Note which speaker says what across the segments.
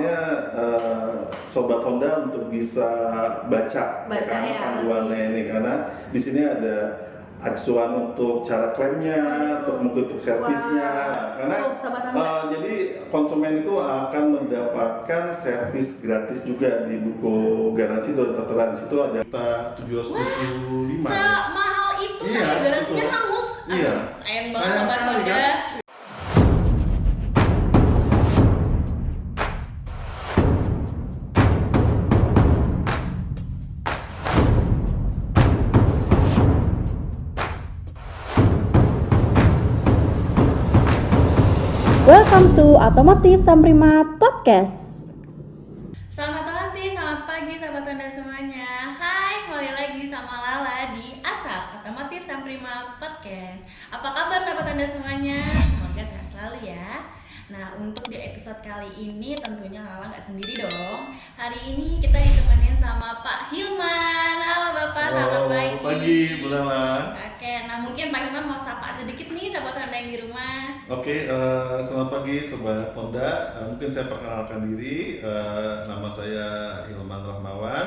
Speaker 1: harapannya Sobat Honda untuk bisa baca
Speaker 2: ya,
Speaker 1: panduannya ini, karena di sini ada acuan untuk cara klaimnya, untuk servisnya. Karena jadi konsumen itu akan mendapatkan servis gratis juga di buku garansi dan tertera di situ ada 725.
Speaker 2: Semahal itu
Speaker 1: Iya,
Speaker 2: tapi garansinya
Speaker 1: betul.
Speaker 2: hangus.
Speaker 1: Iya.
Speaker 2: Sayang banget Sobat
Speaker 1: sekali,
Speaker 2: Honda.
Speaker 1: kan?
Speaker 3: Welcome to Otomotif Samprima Podcast.
Speaker 2: Selamat pagi Sobat Honda semuanya. Hai, kembali lagi sama Lala di ASAP Otomotif Samprima Podcast. Apa kabar Sobat Honda semuanya? Semoga sehat selalu ya. Nah, untuk di episode kali ini tentunya Lala nggak sendiri dong. Hari ini kita ditemenin sama Pak Hilman. Halo Bapak, selamat pagi.
Speaker 1: Pagi, Bu Lala.
Speaker 2: Oke, nah mungkin Pak Hilman mau sapa sedikit nih Sobat Honda yang di rumah.
Speaker 1: Oke, selamat pagi Sobat Honda. Mungkin saya perkenalkan diri. Nama saya Hilman Rahmawan.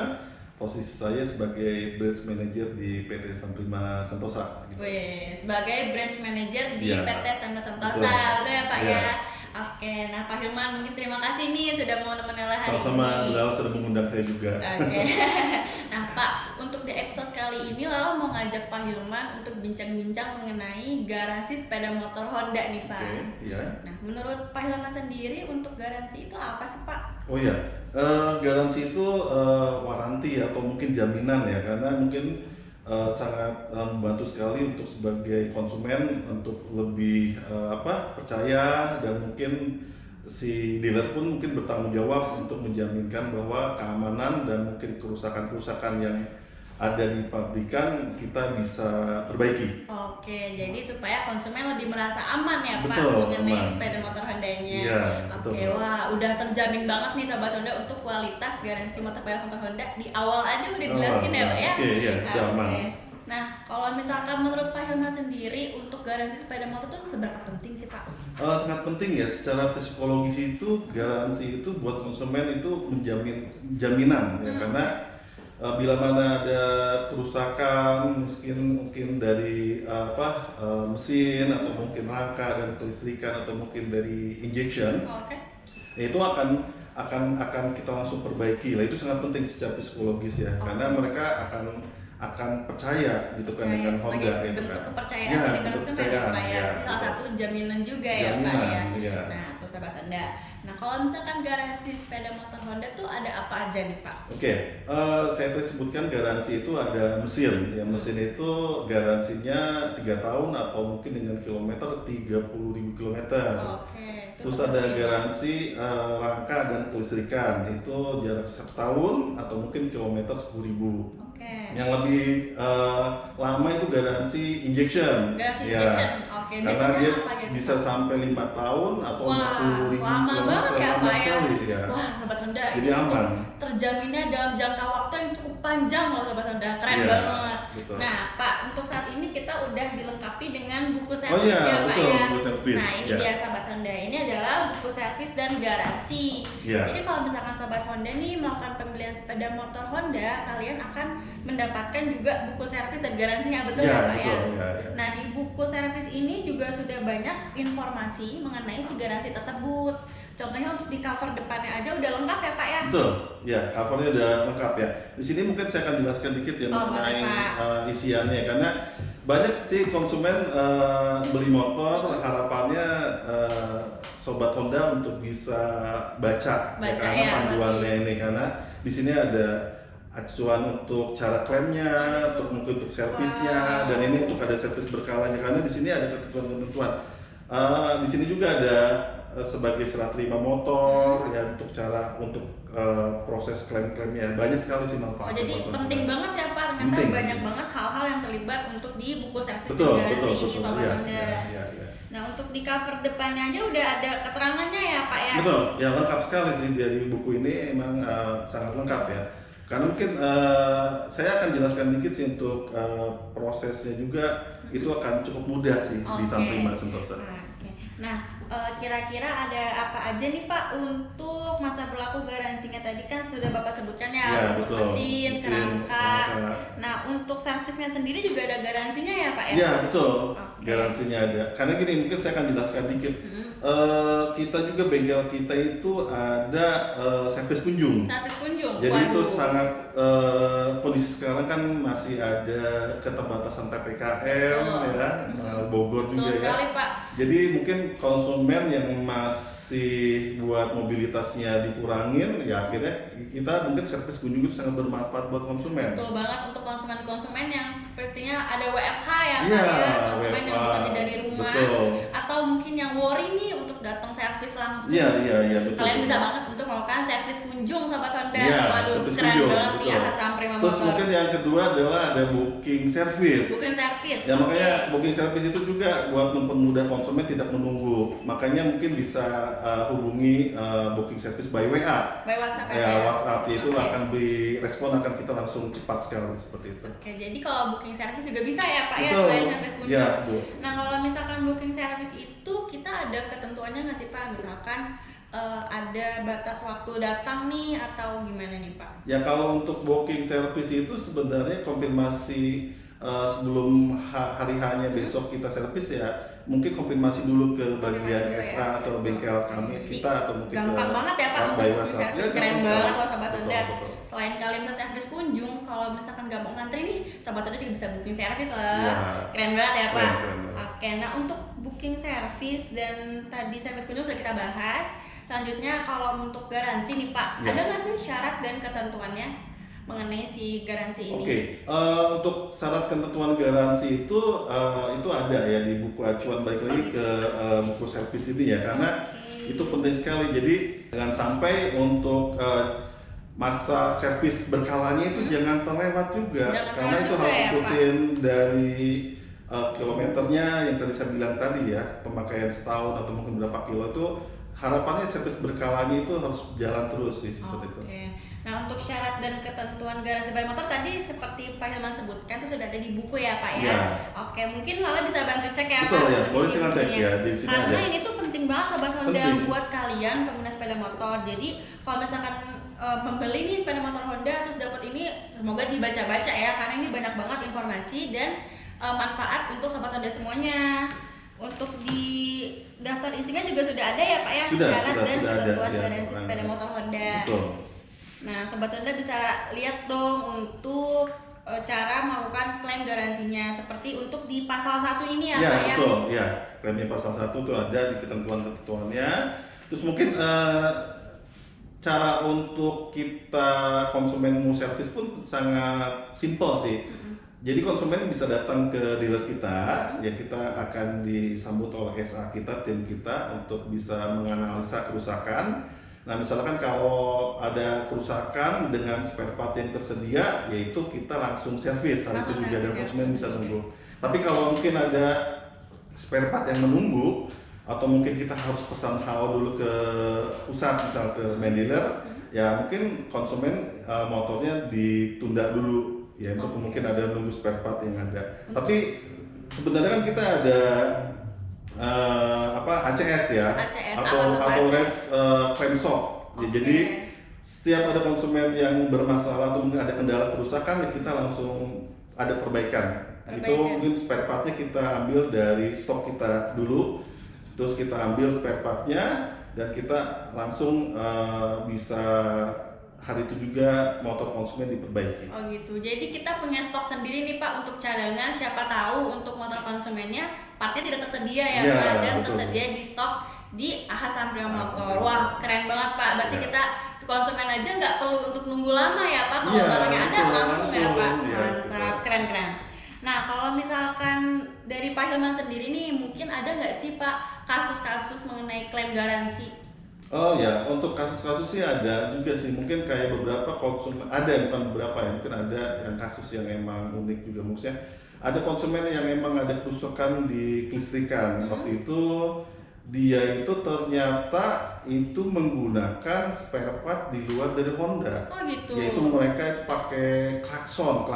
Speaker 1: Posisi saya sebagai branch manager di PT Samprima Sentosa.
Speaker 2: Wih, sebagai branch manager di
Speaker 1: Ya,
Speaker 2: PT Samprima Sentosa,
Speaker 1: betul.
Speaker 2: betul ya Pak
Speaker 1: Ya.
Speaker 2: ya? Oke, nah Pak Hilman mungkin terima kasih nih sudah mau nemenin Lala hari
Speaker 1: Sama-sama,
Speaker 2: ini.
Speaker 1: Lala sudah mengundang saya juga.
Speaker 2: Oke. Nah Pak, untuk di episode kali ini Lala mau ngajak Pak Hilman untuk bincang-bincang mengenai garansi sepeda motor Honda nih Pak.
Speaker 1: Oke, iya.
Speaker 2: Nah, menurut Pak Hilman sendiri untuk garansi itu apa sih Pak?
Speaker 1: Oh iya, garansi itu waranti atau mungkin jaminan ya, karena mungkin sangat membantu sekali untuk sebagai konsumen untuk lebih percaya, dan mungkin si dealer pun mungkin bertanggung jawab untuk menjaminkan bahwa keamanan dan mungkin kerusakan-kerusakan yang ada di pabrikan kita bisa perbaiki.
Speaker 2: Oke, jadi supaya konsumen lebih merasa aman ya Pak
Speaker 1: Betul,
Speaker 2: mengenai
Speaker 1: aman.
Speaker 2: sepeda motor Hondanya.
Speaker 1: Iya,
Speaker 2: Oke,
Speaker 1: betul.
Speaker 2: wah udah terjamin banget nih Sobat Honda untuk kualitas garansi motor Honda di awal aja udah dijelasin ya Pak ya.
Speaker 1: Oke, iya, udah aman.
Speaker 2: Nah, kalau misalkan menurut Pak Hilman sendiri untuk garansi sepeda motor itu seberapa penting sih Pak?
Speaker 1: Sangat penting ya, secara psikologis itu garansi itu buat konsumen itu menjamin jaminan ya, karena bila mana ada kerusakan mungkin dari mesin atau mungkin rangka dan kelistrikan atau mungkin dari injection,
Speaker 2: Oke.
Speaker 1: itu akan kita langsung perbaiki lah. Itu sangat penting secara psikologis ya, karena mereka akan percaya gitu kan dengan Honda gitu
Speaker 2: bentuk
Speaker 1: kan.
Speaker 2: kepercayaan
Speaker 1: Ya,
Speaker 2: dari
Speaker 1: bentuk
Speaker 2: konsumen ya Pak ya.
Speaker 1: ya,
Speaker 2: Ini salah
Speaker 1: betul.
Speaker 2: satu jaminan juga ya Pak ya.
Speaker 1: Jaminan, iya.
Speaker 2: Nah, tuh Sobat Honda. Nah, kalau misalkan garansi sepeda motor Honda tuh ada apa aja nih Pak?
Speaker 1: Oke, saya tadi sebutkan garansi itu ada mesin. Ya, mesin itu garansinya 3 tahun atau mungkin dengan kilometer 30.000 kilometer.
Speaker 2: Oke. Itu
Speaker 1: Terus
Speaker 2: untuk
Speaker 1: ada
Speaker 2: mesin.
Speaker 1: garansi rangka dan kelistrikan, itu jarak 1 tahun atau mungkin kilometer 10.000.
Speaker 2: Oke.
Speaker 1: Yang lebih lama itu garansi injection.
Speaker 2: Garansi
Speaker 1: Ya,
Speaker 2: injection. Oke.
Speaker 1: karena
Speaker 2: Biasanya
Speaker 1: dia
Speaker 2: apa gitu,
Speaker 1: bisa
Speaker 2: Pak?
Speaker 1: sampai 5 tahun atau
Speaker 2: Wah,
Speaker 1: 40.000
Speaker 2: lama banget ya
Speaker 1: lama
Speaker 2: Pak ya.
Speaker 1: sekali, ya.
Speaker 2: Wah, Sobat Honda.
Speaker 1: Jadi
Speaker 2: ini
Speaker 1: aman.
Speaker 2: terjaminnya dalam jangka waktu yang cukup panjang loh Sobat Honda. Keren
Speaker 1: Iya,
Speaker 2: banget.
Speaker 1: betul.
Speaker 2: Nah, Pak, untuk saat ini kita udah dilengkapi dengan buku
Speaker 1: Oh
Speaker 2: servis
Speaker 1: iya,
Speaker 2: ya Pak
Speaker 1: betul,
Speaker 2: ya.
Speaker 1: buku servis.
Speaker 2: Nah, ini
Speaker 1: Ya.
Speaker 2: dia Sobat Honda. Ini adalah buku servis dan garansi.
Speaker 1: Iya.
Speaker 2: Jadi kalau misalkan Sobat Honda nih melakukan pembelian sepeda motor Honda, kalian akan mendapatkan juga buku servis dan garansinya, betul
Speaker 1: Ya,
Speaker 2: ya Pak
Speaker 1: betul,
Speaker 2: ya?
Speaker 1: ya.
Speaker 2: Nah, di buku servis ini juga sudah banyak informasi mengenai si garansi tersebut. Contohnya untuk di cover depannya aja udah lengkap ya Pak ya?
Speaker 1: Betul, ya, covernya udah lengkap ya. Di sini mungkin saya akan jelaskan dikit ya
Speaker 2: Oh,
Speaker 1: mengenai
Speaker 2: boleh, Pak.
Speaker 1: isiannya, karena banyak sih konsumen beli motor harapannya Sobat Honda untuk bisa baca ya, karena
Speaker 2: ya,
Speaker 1: panduannya ini, karena di sini ada acuan untuk cara klaimnya, untuk servisnya, dan ini untuk ada servis berkalanya, karena di sini ada ketentuan-ketentuan. Di sini juga ada sebagai serah terima motor ya, untuk proses klaim-klaimnya banyak sekali sih
Speaker 2: Oh,
Speaker 1: manfaatnya.
Speaker 2: jadi
Speaker 1: buat konsumen.
Speaker 2: penting banget ya Pak, ternyata
Speaker 1: Penting.
Speaker 2: banyak banget hal-hal yang terlibat untuk di buku servis
Speaker 1: Betul,
Speaker 2: dan garansi
Speaker 1: betul,
Speaker 2: ini
Speaker 1: betul.
Speaker 2: Sobat
Speaker 1: Ya,
Speaker 2: Honda.
Speaker 1: ya.
Speaker 2: Nah, untuk di cover depannya aja udah ada keterangannya ya Pak ya?
Speaker 1: Betul, ya lengkap sekali sih dari buku ini, emang sangat lengkap ya. Karena mungkin saya akan jelaskan dikit sih untuk prosesnya juga, itu akan cukup mudah sih di
Speaker 2: Oke.
Speaker 1: Samprima Sentosa.
Speaker 2: Nah, kira-kira ada apa aja nih Pak untuk masa berlaku untuk garansinya tadi kan sudah Bapak sebutkan ya,
Speaker 1: Ya,
Speaker 2: untuk
Speaker 1: betul.
Speaker 2: mesin,
Speaker 1: Mesin,
Speaker 2: kerangka.
Speaker 1: kerangka.
Speaker 2: Nah, untuk servisnya sendiri juga ada garansinya ya Pak ya?
Speaker 1: Iya betul,
Speaker 2: Oke.
Speaker 1: garansinya ada. Karena gini, mungkin saya akan jelaskan dikit.
Speaker 2: Mm-mm.
Speaker 1: Kita juga bengkel kita itu ada servis kunjung.
Speaker 2: Servis kunjung.
Speaker 1: Jadi itu
Speaker 2: Waduh.
Speaker 1: sangat kondisi sekarang kan masih ada keterbatasan PPKM
Speaker 2: Betul.
Speaker 1: ya, Bogor
Speaker 2: Betul
Speaker 1: juga ya.
Speaker 2: sekali Pak.
Speaker 1: Jadi mungkin konsumen yang masih buat mobilitasnya dikurangin, ya akhirnya kita mungkin servis kunjung itu sangat bermanfaat buat konsumen.
Speaker 2: Betul banget untuk konsumen-konsumen yang sepertinya ada WFH ya Pak
Speaker 1: Iya,
Speaker 2: ya, konsumen yang
Speaker 1: WFH.
Speaker 2: bekerja dari rumah,
Speaker 1: Betul.
Speaker 2: atau mungkin yang worry nih untuk datang servis langsung.
Speaker 1: Iya betul.
Speaker 2: Kalian bisa banget untuk melakukan servis kunjung Sobat Honda.
Speaker 1: Iya,
Speaker 2: Waduh,
Speaker 1: servis
Speaker 2: keren
Speaker 1: kunjung,
Speaker 2: banget nih
Speaker 1: betul.
Speaker 2: Ahasam Prima
Speaker 1: Terus
Speaker 2: Motor.
Speaker 1: mungkin yang kedua adalah ada booking service.
Speaker 2: Booking servis.
Speaker 1: Ya makanya
Speaker 2: Oke.
Speaker 1: booking service itu juga buat mempermudah konsumen tidak menunggu. Makanya mungkin bisa hubungi booking service by WA.
Speaker 2: By WhatsApp
Speaker 1: Ya WhatsApp itu
Speaker 2: Oke.
Speaker 1: akan direspon, akan kita langsung cepat sekali seperti itu.
Speaker 2: Oke, jadi kalau booking service juga bisa ya Pak ya,
Speaker 1: Betul.
Speaker 2: selain servis kunjung.
Speaker 1: Ya, Bu.
Speaker 2: Nah, kalau misalkan booking service itu kita ada ketentuannya nggak sih Pak? Misalkan ada batas waktu datang nih atau gimana nih Pak?
Speaker 1: Ya kalau untuk booking service itu sebenarnya konfirmasi sebelum hari hanya besok kita servis ya, mungkin konfirmasi dulu ke bagian
Speaker 2: Konfirmasi dulu
Speaker 1: SA
Speaker 2: ya.
Speaker 1: atau bengkel kami
Speaker 2: Jadi,
Speaker 1: kita atau mungkin
Speaker 2: gampang
Speaker 1: ke
Speaker 2: banget ya Pak untuk
Speaker 1: by
Speaker 2: booking
Speaker 1: WhatsApp.
Speaker 2: service,
Speaker 1: Ya,
Speaker 2: keren
Speaker 1: gampang
Speaker 2: banget
Speaker 1: sekali.
Speaker 2: loh Sobat Honda.
Speaker 1: Betul.
Speaker 2: Selain kalian bisa servis kunjung, kalau misalkan nggak mau ngantri nih, Sobat Honda juga bisa booking service lah.
Speaker 1: Ya.
Speaker 2: Keren banget ya Pak.
Speaker 1: Keren banget.
Speaker 2: Oke, nah untuk booking service dan tadi servis kunjung sudah kita bahas. Selanjutnya kalau untuk garansi nih Pak,
Speaker 1: Ya.
Speaker 2: ada nggak sih syarat dan ketentuannya mengenai si garansi ini?
Speaker 1: Oke, untuk syarat ketentuan garansi itu ada ya di buku acuan, balik lagi ke buku servis ini ya, karena
Speaker 2: Oke.
Speaker 1: itu penting sekali. Jadi jangan sampai untuk masa servis berkalanya itu jangan terlewat juga,
Speaker 2: Jangan
Speaker 1: karena
Speaker 2: terlewat
Speaker 1: itu
Speaker 2: juga
Speaker 1: harus
Speaker 2: ya, Pak.
Speaker 1: ikutin dari kilometernya yang tadi saya bilang tadi ya, pemakaian setahun atau mungkin berapa kilo itu. Harapannya servis berkalanya itu harus jalan terus sih seperti itu.
Speaker 2: Oke. Nah untuk syarat dan ketentuan garansi sepeda motor tadi seperti Pak Hilman sebutkan itu sudah ada di buku ya Pak ya.
Speaker 1: Ya.
Speaker 2: Oke, mungkin Lala bisa bantu cek ya
Speaker 1: Betul
Speaker 2: Pak.
Speaker 1: ya,
Speaker 2: di
Speaker 1: boleh silakan cek
Speaker 2: bukunya.
Speaker 1: ya, di sini
Speaker 2: Karena
Speaker 1: ada.
Speaker 2: ini tuh penting banget Sobat Honda
Speaker 1: Penting.
Speaker 2: buat kalian pengguna sepeda motor. Jadi kalau misalkan membeli nih sepeda motor Honda terus dapat ini, semoga dibaca-baca ya karena ini banyak banget informasi dan manfaat untuk Sobat Honda semuanya. Untuk di daftar isinya juga sudah ada ya Pak ya,
Speaker 1: Sudah
Speaker 2: syarat dan
Speaker 1: ada,
Speaker 2: ketentuan
Speaker 1: ya,
Speaker 2: garansi
Speaker 1: ada.
Speaker 2: sepeda motor Honda.
Speaker 1: Betul.
Speaker 2: Nah, Sobat Honda bisa lihat dong untuk cara melakukan klaim garansinya seperti untuk di pasal 1 ini ya,
Speaker 1: Ya
Speaker 2: Pak ya.
Speaker 1: betul, ya. Klaimnya pasal 1 itu ada di ketentuan-ketentuannya. Terus mungkin cara untuk kita konsumen mau servis pun sangat simpel sih. Jadi konsumen bisa datang ke dealer kita, ya kita akan disambut oleh SA kita, tim kita untuk bisa menganalisa kerusakan. Nah misalkan kalau ada kerusakan dengan spare part yang tersedia, yaitu kita langsung servis, hal itu
Speaker 2: Langsung
Speaker 1: juga dan
Speaker 2: servis,
Speaker 1: konsumen
Speaker 2: ya.
Speaker 1: bisa nunggu. Tapi kalau mungkin ada spare part yang menunggu, atau mungkin kita harus pesan HO dulu ke pusat, misal ke main dealer, ya mungkin konsumen motornya ditunda dulu. Ya itu mungkin ada nunggu spare part yang ada. Tapi sebenarnya kan kita ada ACS ya,
Speaker 2: ACS,
Speaker 1: atau
Speaker 2: apa tuh, Pak?
Speaker 1: Autorest Claim Shop. Ya,
Speaker 2: Oke.
Speaker 1: jadi setiap ada konsumen yang bermasalah atau mungkin ada kendala kerusakan, ya kita langsung ada perbaikan. Itu mungkin spare partnya kita ambil dari stok kita dulu, terus kita ambil spare partnya dan kita langsung bisa hari itu juga motor konsumen diperbaiki.
Speaker 2: Oh gitu. Jadi kita punya stok sendiri nih Pak untuk cadangan. Siapa tahu untuk motor konsumennya partnya tidak tersedia ya
Speaker 1: Ya,
Speaker 2: Pak, dan
Speaker 1: betul.
Speaker 2: tersedia di stok di Ahasam Prima
Speaker 1: Ahasam
Speaker 2: Motor.
Speaker 1: Prima.
Speaker 2: Wah keren banget Pak. Berarti
Speaker 1: Ya.
Speaker 2: kita konsumen aja nggak perlu untuk nunggu lama ya Pak. Kalau
Speaker 1: Iya,
Speaker 2: barangnya ada
Speaker 1: betul,
Speaker 2: langsung ya Pak.
Speaker 1: iya,
Speaker 2: Mantap,
Speaker 1: betul.
Speaker 2: keren. Nah kalau misalkan dari Pak Hilman sendiri nih, mungkin ada nggak sih Pak kasus-kasus mengenai klaim garansi?
Speaker 1: Oh ya, untuk kasus-kasus sih ada juga sih. Mungkin kayak beberapa konsumen, ada bukan beberapa ya, mungkin ada yang kasus yang emang unik juga. Maksudnya ada konsumen yang emang ada kerusakan di kelistrikan. Waktu itu dia itu ternyata itu menggunakan spare part di luar dari Honda.
Speaker 2: Oh gitu.
Speaker 1: Yaitu mereka itu pakai klakson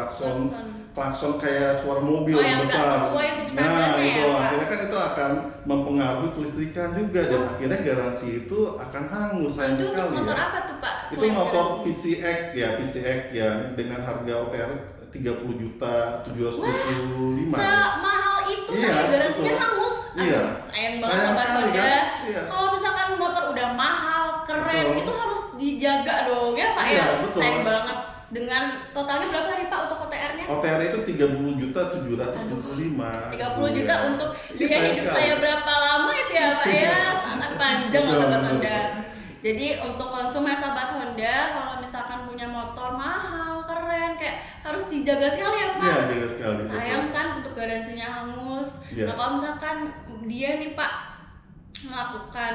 Speaker 1: kayak suara mobil
Speaker 2: Oh, yang nggak
Speaker 1: besar.
Speaker 2: sesuai untuk
Speaker 1: Nah
Speaker 2: standarnya
Speaker 1: itu
Speaker 2: ya, Pak?
Speaker 1: akhirnya kan itu akan mempengaruhi kelistrikan juga dan akhirnya garansi itu akan hangus sayang
Speaker 2: Itu untuk
Speaker 1: sekali
Speaker 2: motor
Speaker 1: ya.
Speaker 2: apa tuh Pak?
Speaker 1: Itu motor PCX ya, PCX yang dengan harga OTR 30 juta 725.
Speaker 2: Semahal itu
Speaker 1: Iya,
Speaker 2: tapi garansinya
Speaker 1: betul.
Speaker 2: hangus.
Speaker 1: Iya.
Speaker 2: Sayang banget
Speaker 1: Sayang
Speaker 2: Sobat
Speaker 1: sekali,
Speaker 2: Honda.
Speaker 1: kan? Iya.
Speaker 2: Kalau misalkan motor udah mahal, keren,
Speaker 1: Betul.
Speaker 2: itu harus dijaga dong ya Pak
Speaker 1: Iya,
Speaker 2: ya.
Speaker 1: betul.
Speaker 2: Sayang banget. Dengan totalnya berapa tadi Pak untuk OTR-nya?
Speaker 1: OTR itu 30 juta 725.
Speaker 2: 30 juta
Speaker 1: Iya.
Speaker 2: untuk
Speaker 1: Iya,
Speaker 2: biaya
Speaker 1: sayang
Speaker 2: hidup
Speaker 1: sekali.
Speaker 2: saya berapa lama itu ya Pak ya? Sangat panjang loh
Speaker 1: Betul,
Speaker 2: Sobat
Speaker 1: betul.
Speaker 2: Honda. Jadi untuk konsumen Sobat Honda, kalau misalkan punya motor mahal, keren, kayak harus dijaga sekali ya Pak.
Speaker 1: Iya, jaga sekali. betul.
Speaker 2: Sayang kan untuk garansinya hangus.
Speaker 1: Iya.
Speaker 2: Nah kalau misalkan dia nih Pak melakukan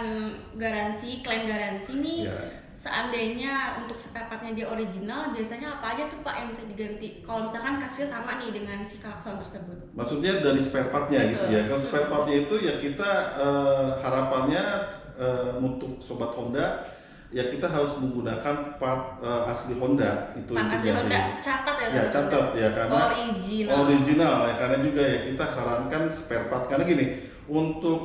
Speaker 2: garansi, klaim garansi nih,
Speaker 1: Iya.
Speaker 2: seandainya untuk spare partnya dia original, biasanya apa aja tuh Pak yang bisa diganti? Kalau misalkan kasusnya sama nih dengan si klakson tersebut.
Speaker 1: Maksudnya dari spare partnya gitu
Speaker 2: Betul.
Speaker 1: ya. Kalau spare partnya itu ya kita harapannya untuk sobat Honda ya kita harus menggunakan part asli Honda itu
Speaker 2: Part asli
Speaker 1: intinya
Speaker 2: Honda,
Speaker 1: sih.
Speaker 2: catat ya
Speaker 1: Ya
Speaker 2: Sobat Honda.
Speaker 1: catat ya karena
Speaker 2: Original.
Speaker 1: original ya karena juga ya kita sarankan spare part karena gini untuk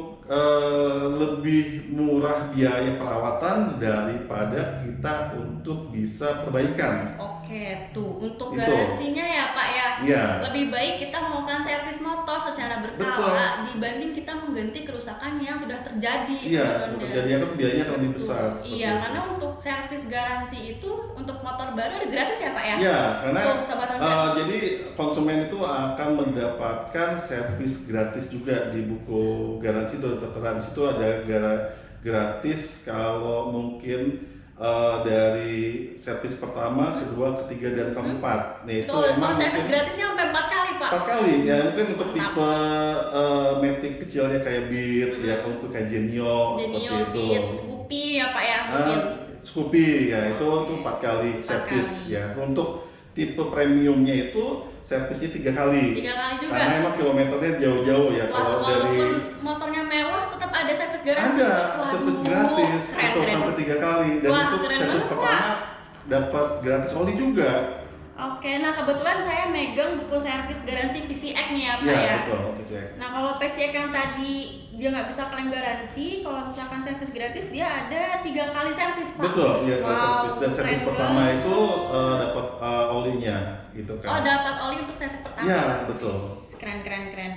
Speaker 1: lebih murah biaya perawatan daripada kita untuk bisa perbaikan.
Speaker 2: Oke, tuh untuk
Speaker 1: Itu.
Speaker 2: garansinya ya Pak ya.
Speaker 1: Iya.
Speaker 2: Lebih baik kita melakukan servis motor secara berkala dibanding kita mengganti kerusakan yang sudah terjadi.
Speaker 1: Iya,
Speaker 2: Sobat
Speaker 1: sudah
Speaker 2: Honda.
Speaker 1: terjadi kan biayanya akan lebih
Speaker 2: Betul.
Speaker 1: besar. seperti
Speaker 2: Iya,
Speaker 1: itu.
Speaker 2: karena untuk servis garansi itu untuk motor baru ada gratis ya Pak ya?
Speaker 1: Iya, karena
Speaker 2: Untuk Sobat Honda.
Speaker 1: jadi konsumen itu akan mendapatkan servis gratis juga di buku garansi itu tertera di situ ada gratis kalau mungkin dari servis pertama, kedua, ketiga dan keempat. Nah itu
Speaker 2: Betul,
Speaker 1: emang
Speaker 2: kalau servis
Speaker 1: mungkin
Speaker 2: gratisnya sampai 4 kali Pak.
Speaker 1: 4 kali ya mungkin untuk
Speaker 2: Mantap.
Speaker 1: tipe Matic kecilnya kayak Beat ya kalau untuk kayak Genio seperti
Speaker 2: Genio,
Speaker 1: itu.
Speaker 2: Beat, Scoopy ya Pak ya mungkin.
Speaker 1: Scoopy ya itu tuh 4 kali
Speaker 2: 4
Speaker 1: servis
Speaker 2: kali.
Speaker 1: ya. Untuk tipe premiumnya itu servisnya 3 kali.
Speaker 2: 3 kali juga.
Speaker 1: Karena emang kilometernya jauh-jauh ya kalau
Speaker 2: Walaupun
Speaker 1: dari
Speaker 2: motornya mewah tetap ada servis garansi.
Speaker 1: ada
Speaker 2: Waduh,
Speaker 1: servis gratis
Speaker 2: keren,
Speaker 1: untuk
Speaker 2: keren.
Speaker 1: sampai 3 kali dan
Speaker 2: Wah,
Speaker 1: itu
Speaker 2: keren
Speaker 1: servis
Speaker 2: banget,
Speaker 1: pertama dapat gratis oli juga.
Speaker 2: Oke, nah kebetulan saya megang buku servis garansi PCX nih ya Pak
Speaker 1: Ya,
Speaker 2: ya.
Speaker 1: betul, cek.
Speaker 2: Nah kalau PCX yang tadi dia nggak bisa klaim garansi, kalau misalkan servis gratis dia ada 3 kali servis Pak.
Speaker 1: Betul, iya kalau
Speaker 2: Wow,
Speaker 1: servis dan servis
Speaker 2: keren
Speaker 1: pertama
Speaker 2: banget.
Speaker 1: itu dapat olinya gitu kan.
Speaker 2: Oh dapat oli untuk servis pertama.
Speaker 1: Iya, betul.
Speaker 2: Keren keren keren.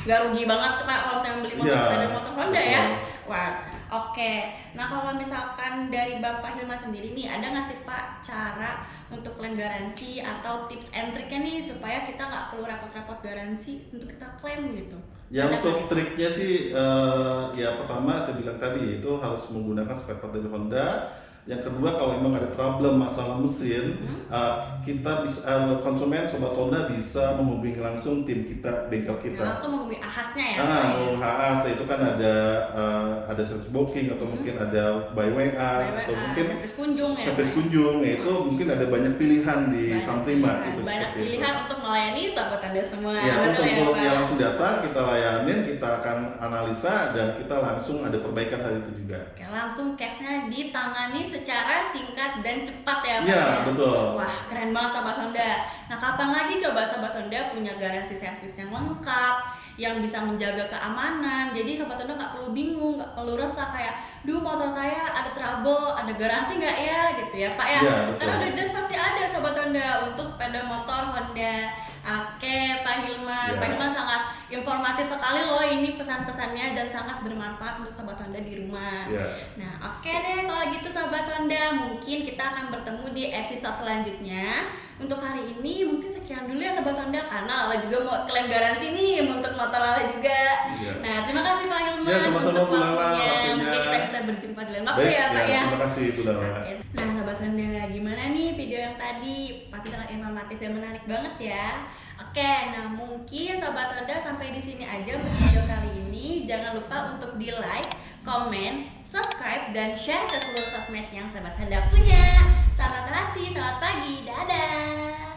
Speaker 2: Gak rugi banget tuh Pak kalau misalnya beli motor
Speaker 1: Iya,
Speaker 2: sepeda motor Honda
Speaker 1: betul.
Speaker 2: ya. Wah, oke. Nah kalau misalkan dari Bapak Hilman sendiri nih, ada nggak sih Pak cara untuk klaim garansi atau tips and triknya nih supaya kita nggak perlu repot-repot garansi untuk kita klaim gitu?
Speaker 1: Ya
Speaker 2: Ada
Speaker 1: untuk
Speaker 2: nggak nih?
Speaker 1: triknya sih ya pertama saya bilang tadi itu harus menggunakan spare part dari Honda. Yang kedua kalau memang ada problem masalah mesin, kita bisa konsumen sobat Honda bisa menghubungi langsung tim kita, bengkel kita.
Speaker 2: Langsung menghubungi ahasnya ya Pak ya?
Speaker 1: Mau HAS itu kan ada service booking atau mungkin ada by WA atau mungkin
Speaker 2: servis kunjung ya
Speaker 1: service
Speaker 2: Pak?
Speaker 1: kunjung ya itu mungkin ada banyak pilihan di
Speaker 2: Banyak
Speaker 1: Samprima
Speaker 2: pilihan,
Speaker 1: itu
Speaker 2: banyak
Speaker 1: seperti itu.
Speaker 2: pilihan untuk melayani sahabat Anda semua.
Speaker 1: Ya, terus
Speaker 2: Betul
Speaker 1: untuk
Speaker 2: Pak?
Speaker 1: yang langsung datang kita layanin, kita akan analisa dan kita langsung ada perbaikan hari itu juga.
Speaker 2: Oke, langsung cashnya ditangani secara singkat dan cepat ya Pak
Speaker 1: Iya,
Speaker 2: ya?
Speaker 1: betul.
Speaker 2: Wah keren banget Sobat Honda. Nah kapan lagi coba Sobat Honda punya garansi servis yang lengkap, yang bisa menjaga keamanan. Jadi Sobat Honda nggak perlu bingung, nggak perlu resah kayak, duh motor saya ada trouble, ada garansi nggak ya gitu ya Pak ya?
Speaker 1: Iya, betul.
Speaker 2: Karena udah jelas pasti ada Sobat Honda untuk sepeda motor Honda. Oke Pak Hilman,
Speaker 1: Iya.
Speaker 2: Pak Hilman sangat informatif sekali loh ini pesan-pesannya dan sangat bermanfaat untuk Sobat Honda di rumah.
Speaker 1: Ya.
Speaker 2: Nah oke deh kalau gitu Sobat Honda, mungkin kita akan bertemu di episode selanjutnya. Untuk hari ini mungkin sekian dulu ya Sobat Honda, karena Lala juga mau klaim garansi nih untuk motor Lala juga.
Speaker 1: Iya.
Speaker 2: Nah terima kasih Pak Hilman
Speaker 1: Ya, sama-sama,
Speaker 2: untuk
Speaker 1: Bu Lala,
Speaker 2: waktunya.
Speaker 1: waktunya.
Speaker 2: Mungkin kita bisa berjumpa di lain waktu
Speaker 1: Baik,
Speaker 2: ya Pak ya.
Speaker 1: terima kasih Bu Lala.
Speaker 2: Oke. Nah Sobat Honda, gimana nih video yang tadi? Pasti sangat informatif dan menarik banget ya. Oke, nah mungkin Sobat Honda sampai di sini aja untuk video kali ini. Jangan lupa untuk di like, komen, subscribe, dan share ke seluruh sosmed yang Sobat Honda punya. Selamat hati, selamat pagi, dadah.